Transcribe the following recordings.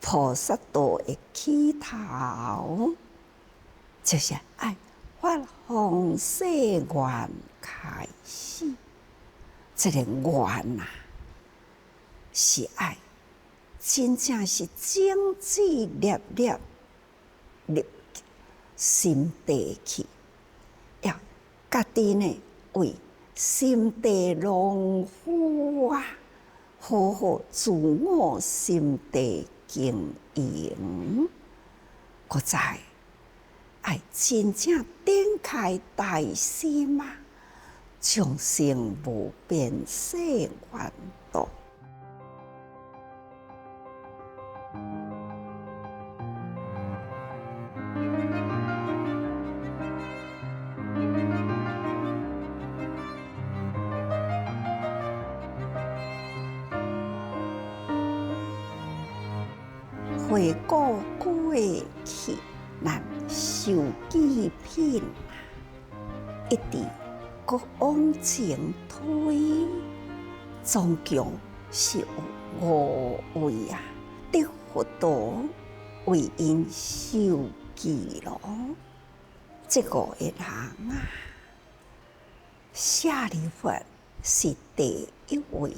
菩萨道的起头，就是爱发宏誓愿开始。这个愿啊，是爱，真正是精致粒粒入心底去，要家己呢为心地农夫啊，好好自我心地经营，搁再爱真正展开大心啊！众生无边誓愿度，回顾过去，咱受记品，一直搁往前推，总共是有5位啊，得佛陀为因受记咯。这5个人啊，舍利弗是第1位，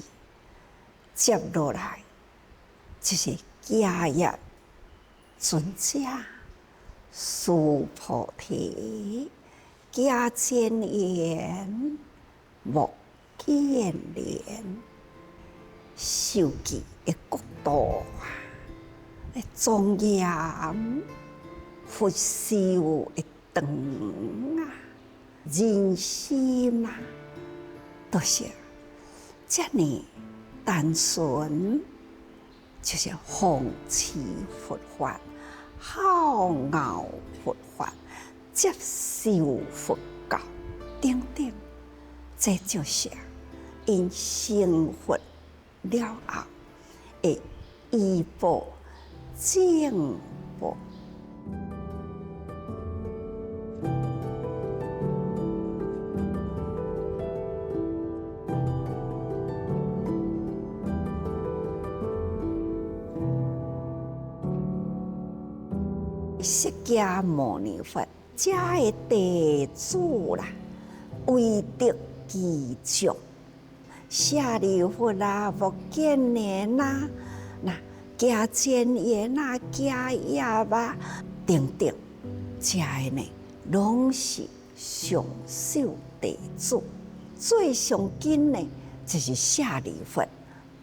接落来就是迦叶尊者、须菩提、迦旃延、目犍连，受记的国度啊，庄严福寿的长啊，人心啊，都是这么单纯，就是奉持佛法，好傲佛法，接受佛教等等，这就是因成佛了后的依报正报。释迦牟尼佛这个地主啦，为得其众，舍利弗啦、目犍连啦、迦旃延啊、迦叶啊等等，这个呢，拢是上首地主。最上紧呢，就是舍利弗，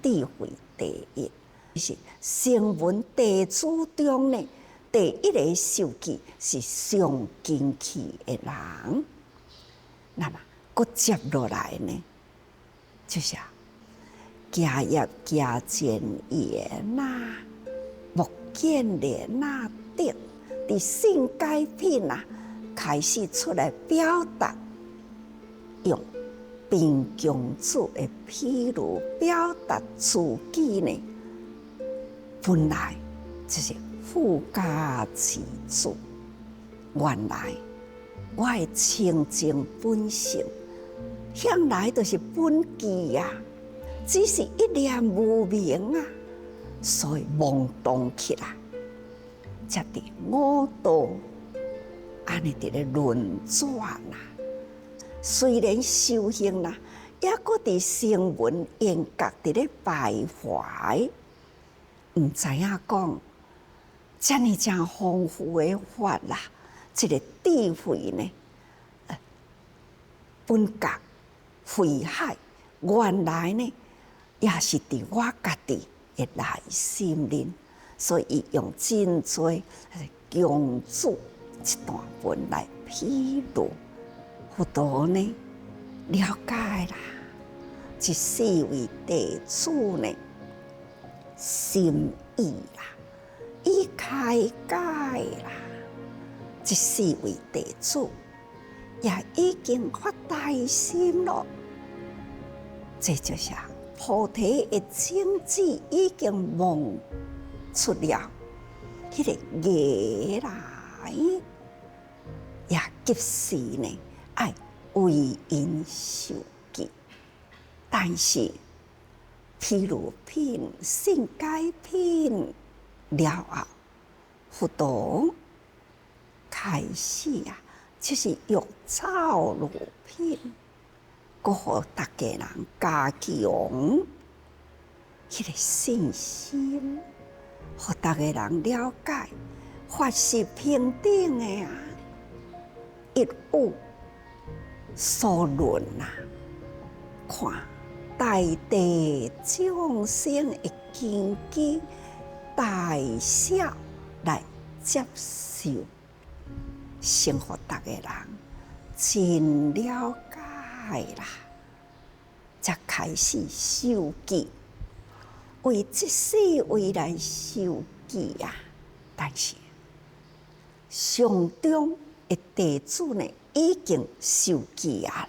智慧第一，是声闻地主中呢，第1个受记是上精气的人。那么，搁接落来呢，就是迦叶、迦旃延啊、目犍连啊等，伫性解品啊，开始出来表达，用贫穷子的譬如表达自己呢，本来就是富家之主。原来我的清净本性，向来都是本具啊，只是一念无明啊，所以懵懂起来，才伫5道安尼伫咧轮转啊。虽然修行啦，也搁伫声闻缘觉伫咧徘徊，唔知影讲，遮尔正丰富的法啦，这个智慧呢，本觉慧海，原来呢，也是伫我家己的内心里，所以用真多强子一段文来披露。佛陀呢，了解啦，这4位地主呢，心意啦，已开解啦。这4位地主也已经发大心了，这就是菩提的种子已经萌出了，迄个芽来，也及时呢。爱为因受记，但是譬如品、性解品了后，佛陀开始就是用造路品，佮互大家人加强迄个信心，互大家人了解法是平等的一无所论看大地众生的根基大小来接受，生活大家人真了解啦，才开始受记，为这世为来受记但是上中的弟子呢，已经受记啦，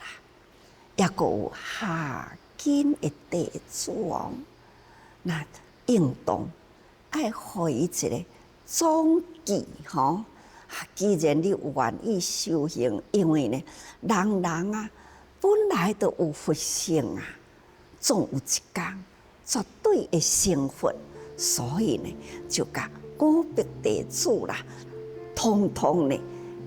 也阁有下根的弟子那应当爱互伊一个总记吼。既然你愿意修行，因为呢，人本来就有佛性总有一天绝对会成佛，所以呢，就甲五百弟子统统呢，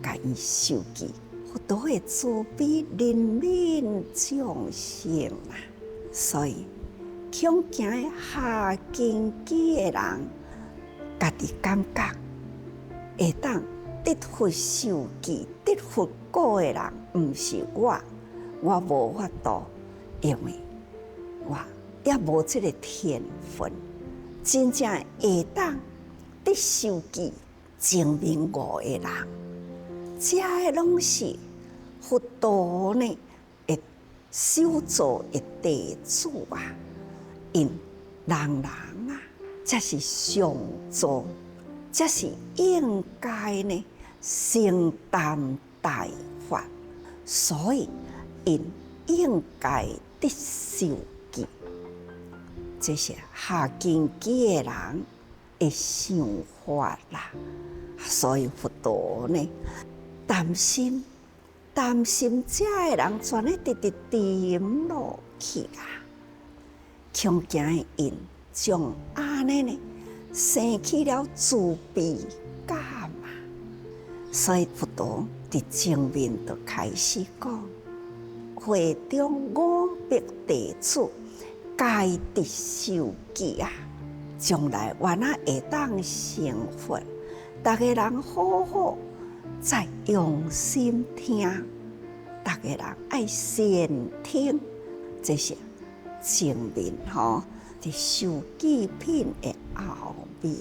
甲伊受记，佛陀的慈悲怜悯众生所以恐惊下根基的人，家己感觉会当得佛受记、得佛果的人，毋是我无法度，因为我也无这个天分，真正会当得受记、证明我的人，这个拢是佛陀呢的修造的弟子因人这是上座。这是应该呢承担大法，所以因应该得受记。这是下根基的人的想法所以佛陀呢担心这个人全咧直沉落去恐惊因将安尼呢。生起了自卑感所以佛陀伫前面就开始讲，会中500弟子皆得受记将来原会当成佛，大家人好好再用心听，大家人爱先听，这是前面伫受记品的后面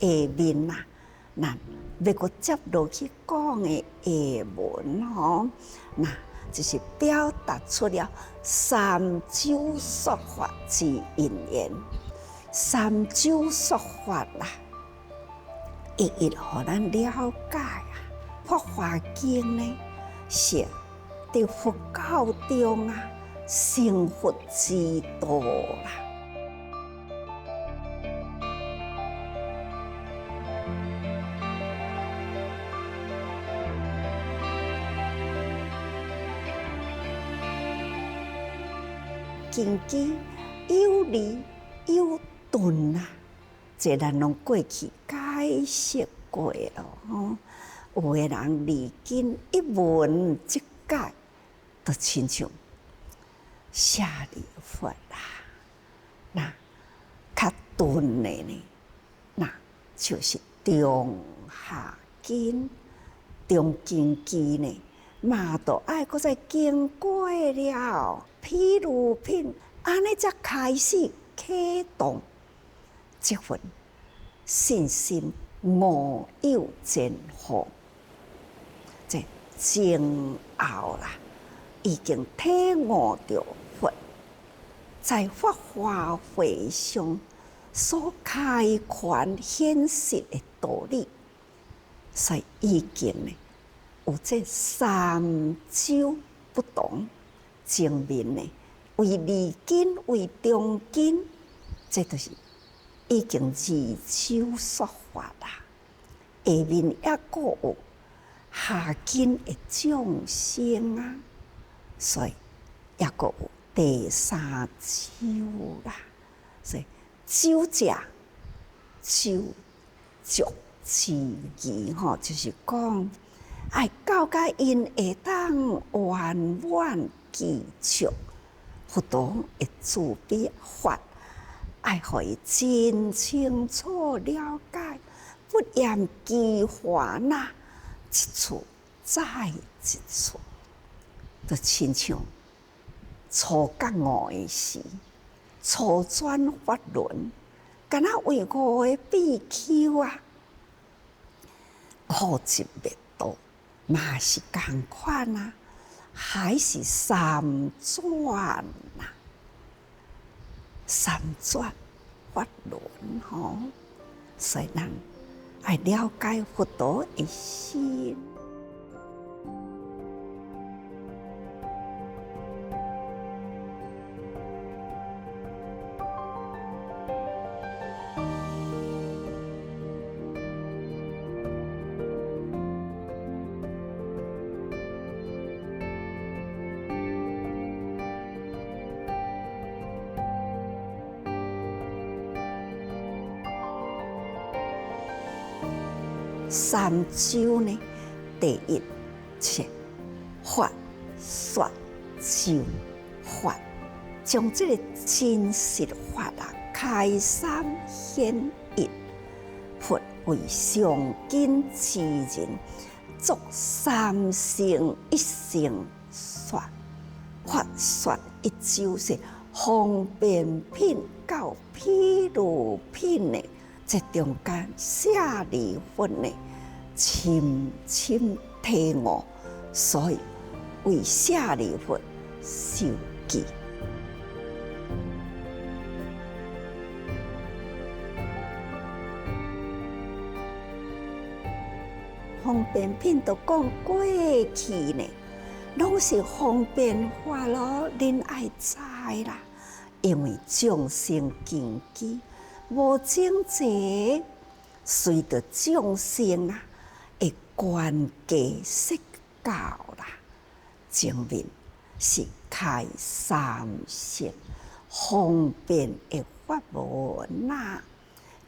下面咱要阁接落去讲的下文那就是表达出了三周说法之因缘。三周说法一一互咱了解法华经呢是在佛教中成佛之道经基有理有顿这咱拢过去解释过了有的人历经一文一解，就亲像舍利弗那较顿的呢，那就是中下根、中根基呢，嘛都爱搁再经过了譬如品，安尼才开始启动这份信心无有前后。这前后已经体悟着佛在法华会上所开权显示的道理，所以已经呢有这三周不同，前面呢为二根为中根，这就是已经二周说法下面也阁有下根的众生所以也阁有第三周啦。所以周者周足之义吼，就是讲爱到甲因会当圆满具足佛陀的慈悲法，爱互伊真清楚了解，不厌其烦呐，一处再一处，就亲像初觉悟的时，初转法轮，敢若为五个比丘啊，苦集灭道，嘛是共款啊，还是三转呐，三转法轮吼，所以咱爱了解佛陀的心。三周呢，第一是法说周法，将这个真实法啊开三显一，佛为上根之人，作三乘一乘说，法说一周是方便品到譬如品呢。这中间舍利弗呢，深深体悟，所以为舍利弗受记。方便品都讲过去呢，拢是方便法咯，恁爱知啦，因为众生根基。无种济，随着众生啊，会关系释教啦。前面是开三乘方便的法门啦。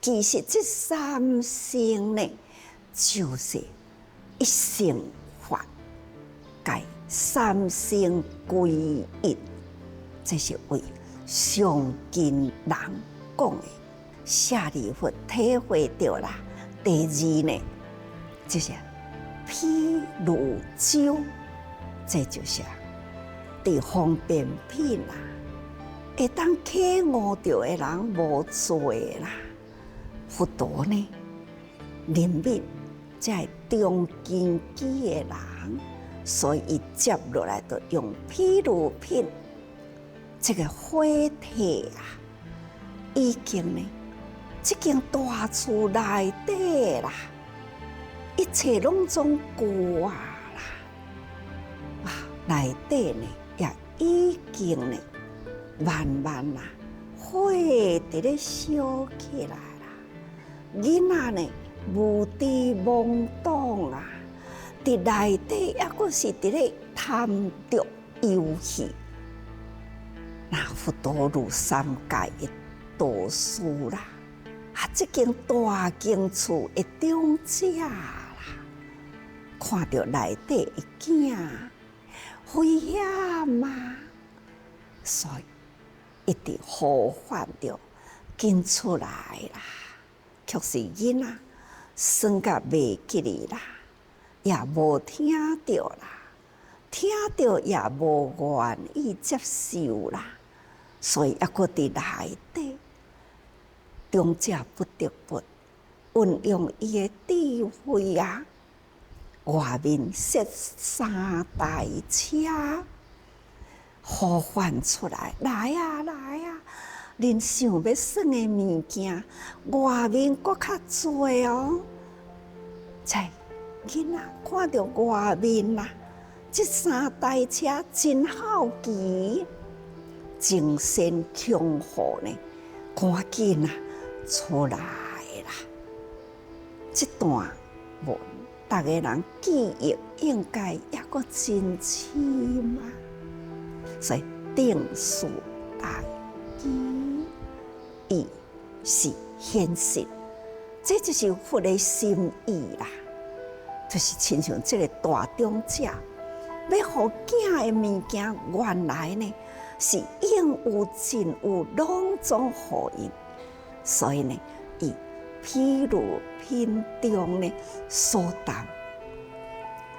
其实这三乘呢，就是一乘法，改三乘归一，这是为上根人讲的。舍利弗体会到啦。第二呢，就是譬如舟，这就是伫方便品啦，会当启悟到的人无多啦。佛陀呢，怜悯在中根基的人，所以伊接落来就用譬如品这个火体啊，已经呢。这间大厝内底啦，一切拢总过啦，内底呢也已经呢慢慢啦，火伫咧烧起来啦。囡仔呢无知懵懂啊，伫内底抑阁是伫咧贪着游戏。那佛陀如三界的导师啦。这间大间厝的中者啦，看到内底的囝危险啊，所以一直呼唤着紧出来啦。却是囡仔算甲袂记哩啦，也无听到啦，听到也无愿意接受啦，所以抑阁伫内底。中者不得不运用伊的智慧啊，外面设三台车，呼唤出来，来啊来啊！恁想要耍的物件，外面搁较多哦。在囡仔看到外面啦，这三台车真好奇，精神强火呢，赶紧啊！出来啦！这段文，大家人记忆应该也阁真深啊。所以定数大机，伊是显实，这就是佛的心意啦。就是亲像这个大长者，要互囝的物件，原来呢是应有尽有，拢总互因。所以呢，伊譬如品中呢所谈，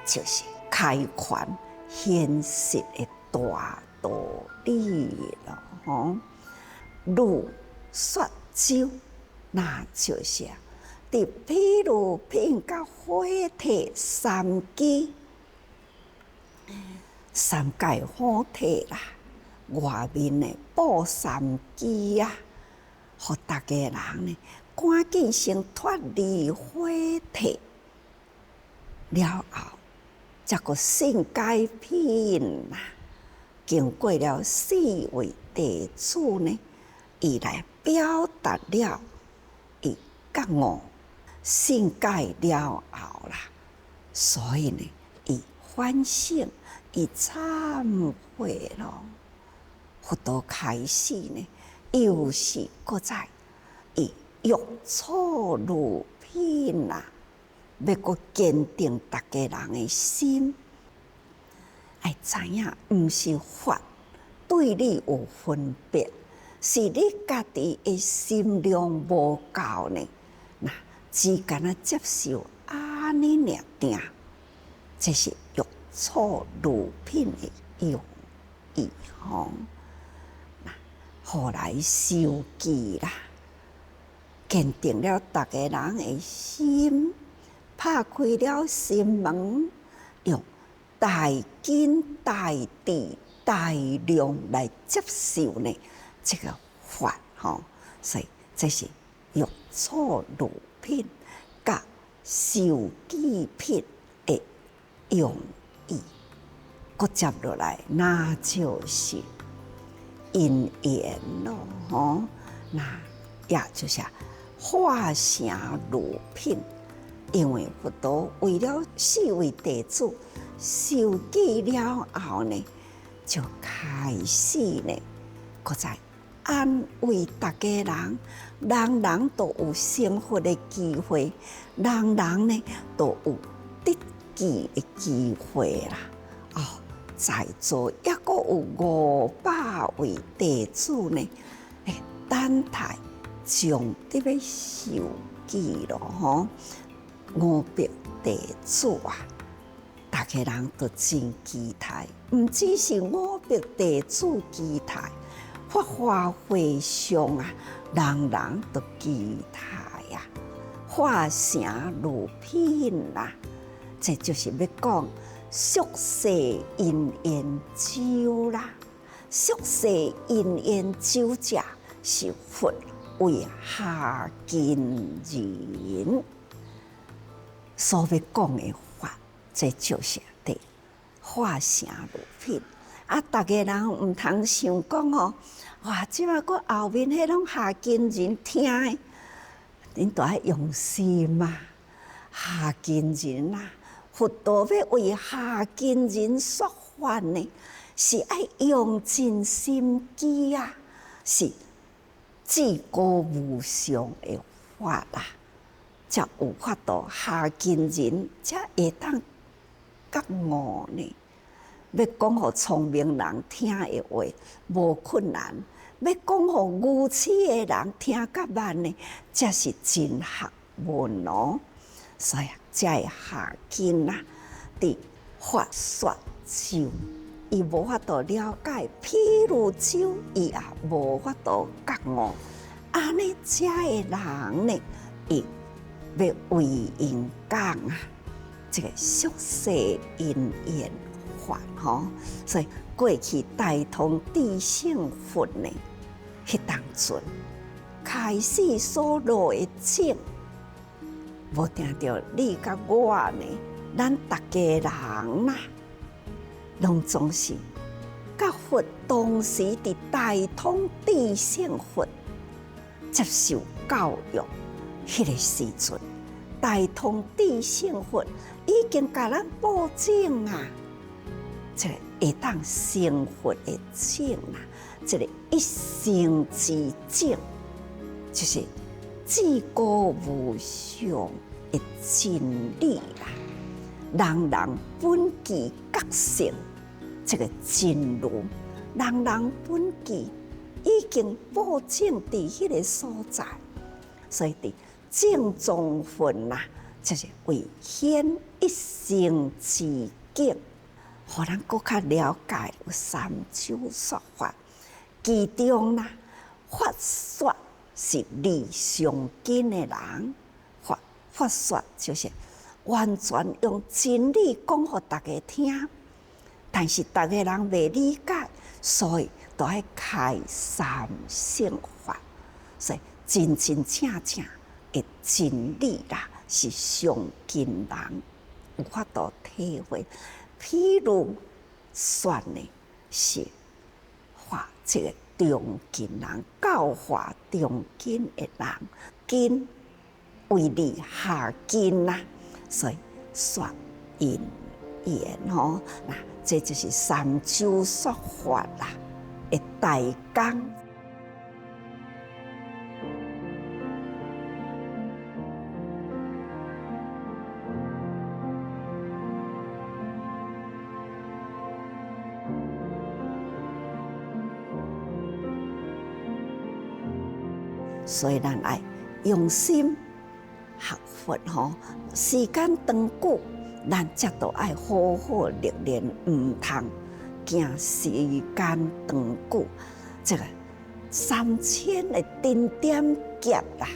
就是开宽显实的大道理了。吼，如说酒，那就是伫譬如品甲火体三基，三界火体啦，外面的布三基啊，互大家人呢赶紧先脱离火体了后，才个性改品啦。经过了四位地主呢，伊来表达了伊觉悟性改了后啦，所以呢，伊反省，伊忏悔咯。佛陀开始呢，又是搁再伊欲错如品啦，要搁坚定大家人的心。爱知影，毋是法对你有分别，是你家己的心量无够呢。那只敢若接受安尼尔定，这是欲错如品的用意吼。那后来受记啦，坚定了大家人的心，拍开了心门，用大根大智大量来接受呢这个法吼，所以这是欲错如品甲受记品的用意。搁接落来，那就是因缘咯吼，那也就是化成如品。因为佛陀为了四位弟子受记了后呢，就开始呢，搁再安慰大家人，人人都有成佛的机会，人人呢都有得记的机会啦。哦，在座也阁有500位弟子呢，等待将得要受记咯吼。500弟子啊，大家人都真期待，毋只是500弟子期待，法华会上啊，人人都期待呀，化成如品啦。这就是要讲宿世因缘酒啦，宿世因缘酒者是佛为下根人所要讲的法，这就是对化成如品。啊，大家人毋通想讲哦，哇，即摆搁后面迄拢下根人听的，恁都爱用心嘛。下根人啊，佛陀要为下根人说法呢，是爱用尽心机啊，是至高无上的法啦。才有法度下根人，才会当觉悟呢。要讲互聪明人听的话，无困难；要讲互愚痴的人听较慢呢，才是真学问咯。所以才会下根啊，伫法说酒，伊无法度了解；譬如酒，伊也无法度觉悟。安尼才会人呢，伊要为因讲啊，这个宿世因缘法吼，所以过去大通智胜佛呢，迄当阵开始所落的种，无定着你甲我呢，咱大家人啊，拢总是甲佛同时伫大通智胜佛接受教育。迄个时阵，大通智胜佛已经甲咱保证啊，这个会当成佛的境啦。这个一生之境，就是至高无上的真理啦。人人本具觉性，这个真如，人人本具已经保证伫迄个所在，所以伫正宗分啦，就是为显一生之境，互咱更较了解有三周说法。其中啦，法说是理上根的人，法说就是完全用真理讲互大家听，但是大家人未理解，所以都要开三乘法，所以真正的真理啦，是上根人有法度体会。譬如说呢，是化这个中根人，教化中根的人，根为利下根啦，所以说因缘吼，那这就是三周说法啦的大纲。所以咱爱用心学佛吼，时间长久，咱则都爱好好历练，唔通惊时间长久。这个3000的顶点劫啦，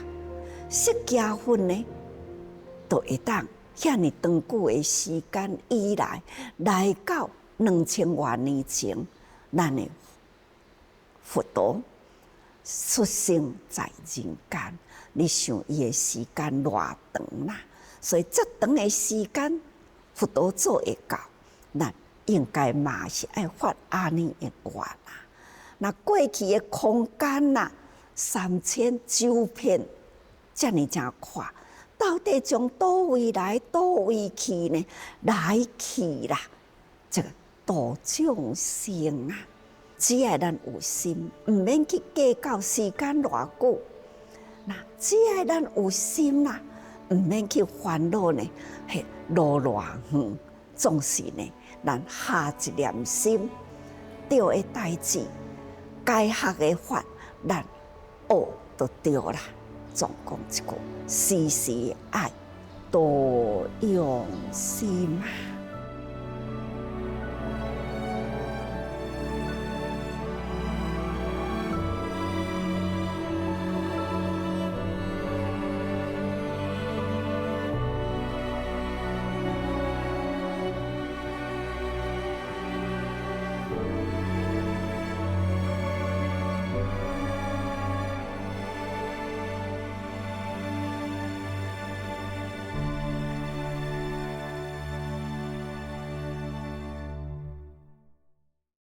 释迦佛呢，都会当遐尼长久的时间以来，来到2000多年前，咱的佛陀出生在人间，你想伊的时间偌长啦？所以这长的时间，佛陀做会到，咱应该嘛是爱发安尼的愿啦。那过去的空间啦，3000周遍，遮尼正看，到底从倒位来倒位去呢？来去啦，这个度众生啊！只要咱有心，唔免去计较时间偌久。那只要咱有心啦，唔免去烦恼呢，嘿，路偌远，总是呢，咱下一念心，对的代志，该学的法，咱学就对啦。总讲一句，时时爱多用心啊。